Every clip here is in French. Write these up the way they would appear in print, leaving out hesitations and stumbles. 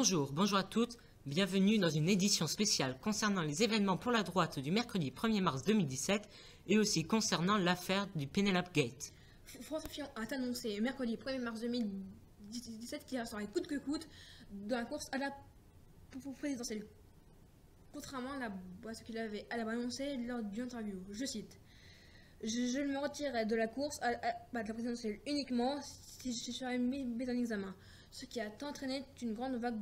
Bonjour à toutes, bienvenue dans une édition spéciale concernant les événements pour la droite du mercredi 1er mars 2017 et aussi concernant l'affaire du Penelope Gate. François Fillon a annoncé mercredi 1er mars 2017 qu'il resterait coûte que coûte dans la course à la présidentielle. Contrairement à ce qu'il avait annoncé lors d'une interview, je cite: je me retirerai de la course à la présidentielle uniquement si je serais mis en examen. Ce qui a entraîné une grande vague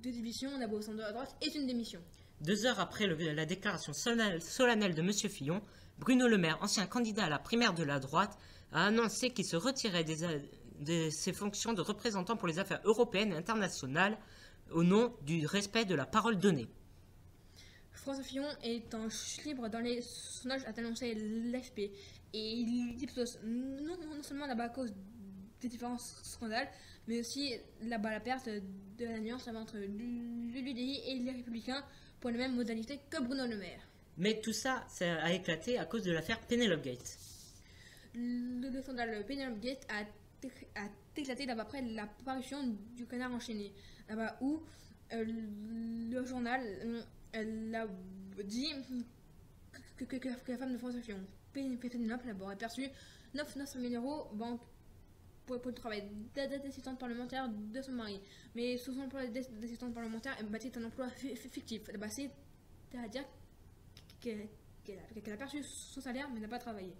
de division au sein de la droite et une démission. 2 heures après la déclaration solennelle de M. Fillon, Bruno Le Maire, ancien candidat à la primaire de la droite, a annoncé qu'il se retirait de ses fonctions de représentant pour les affaires européennes et internationales au nom du respect de la parole donnée. François Fillon est en chute libre dans les sondages, a annoncé l'AFP, et il Ipsos non seulement à cause des différents scandales, mais aussi la perte de l'alliance entre l'UDI et les Républicains pour les mêmes modalités que Bruno Le Maire. Mais tout ça a éclaté à cause de l'affaire Penelope Gate. Le scandale Penelope Gate a éclaté après la parution du Canard enchaîné, où le journal a dit que la femme de François Fillon, Penelope, aurait perçu 900 000 € pour le travail d'assistante parlementaire de son mari. Mais son emploi d'assistante parlementaire est un emploi fictif. C'est-à-dire qu'elle a perçu son salaire mais n'a pas travaillé.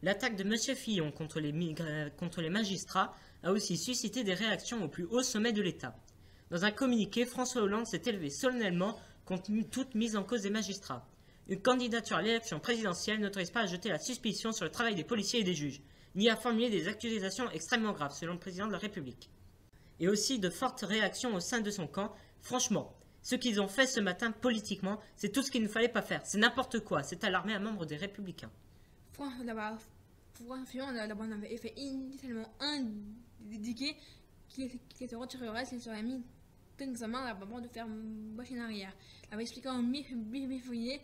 L'attaque de M. Fillon contre les magistrats a aussi suscité des réactions au plus haut sommet de l'État. Dans un communiqué, François Hollande s'est élevé solennellement contre toute mise en cause des magistrats. Une candidature à l'élection présidentielle n'autorise pas à jeter la suspicion sur le travail des policiers et des juges, ni à formuler des accusations extrêmement graves, selon le président de la République. Et aussi de fortes réactions au sein de son camp. Franchement, ce qu'ils ont fait ce matin politiquement, c'est tout ce qu'il ne fallait pas faire. C'est n'importe quoi, c'est alarmé un membre des Républicains. François Fillon avait fait initialement indiquer qu'il se retirerait s'il serait mis en examen avant de faire machine arrière. Il avait expliqué en mi-février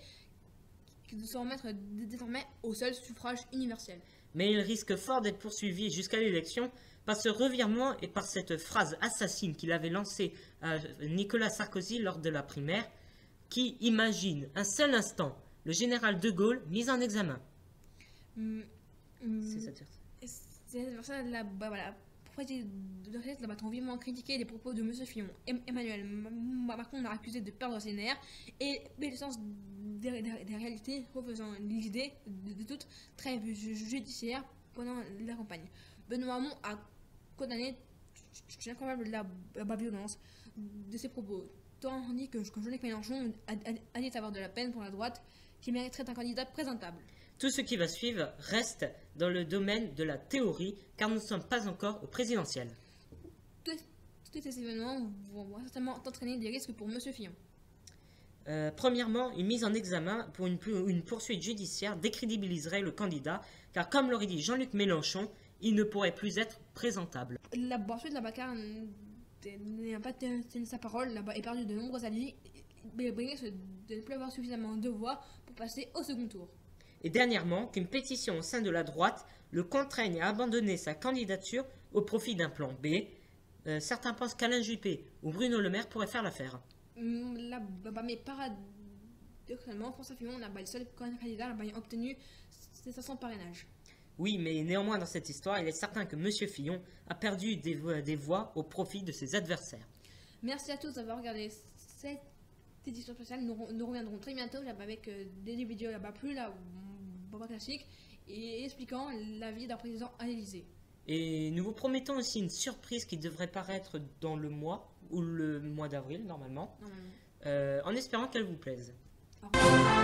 qu'il se remettre désormais au seul suffrage universel. Mais il risque fort d'être poursuivi jusqu'à l'élection par ce revirement et par cette phrase assassine qu'il avait lancée à Nicolas Sarkozy lors de la primaire, qui imagine un seul instant le général de Gaulle mis en examen. C'est Ces adversaires ont vivement critiqué les propos de M. Fillon. Emmanuel Macron l'a accusé de perdre ses nerfs et le sens des réalités, refaisant l'idée de toute trêve judiciaire pendant la campagne. Benoît Hamon a condamné incroyable la violence de ses propos, tandis que Jean-Luc Mélenchon a dit avoir de la peine pour la droite qui mériterait un candidat présentable. Tout ce qui va suivre reste dans le domaine de la théorie, car nous ne sommes pas encore au présidentiel. Tous ces événements vont certainement entraîner des risques pour M. Fillon. Premièrement, une mise en examen pour une poursuite judiciaire décrédibiliserait le candidat, car comme l'aurait dit Jean-Luc Mélenchon, il ne pourrait plus être présentable. La poursuite car n'a pas tenu sa parole, est perdu de nombreux alliés, mais risque de ne plus avoir suffisamment de voix pour passer au second tour. Et dernièrement, qu'une pétition au sein de la droite le contraigne à abandonner sa candidature au profit d'un plan B. Certains pensent qu'Alain Juppé ou Bruno Le Maire pourraient faire l'affaire. Mais paradoxalement, François Fillon n'a pas le seul candidat à obtenu 500 parrainages. Oui, mais néanmoins dans cette histoire, il est certain que M. Fillon a perdu des voix au profit de ses adversaires. Merci à tous d'avoir regardé cette édition spéciale. Nous reviendrons très bientôt avec des vidéos plus classiques et expliquant la vie d'un président à l'Élysée. Et nous vous promettons aussi une surprise qui devrait paraître dans le mois, ou le mois d'avril normalement, en espérant qu'elle vous plaise. Au revoir.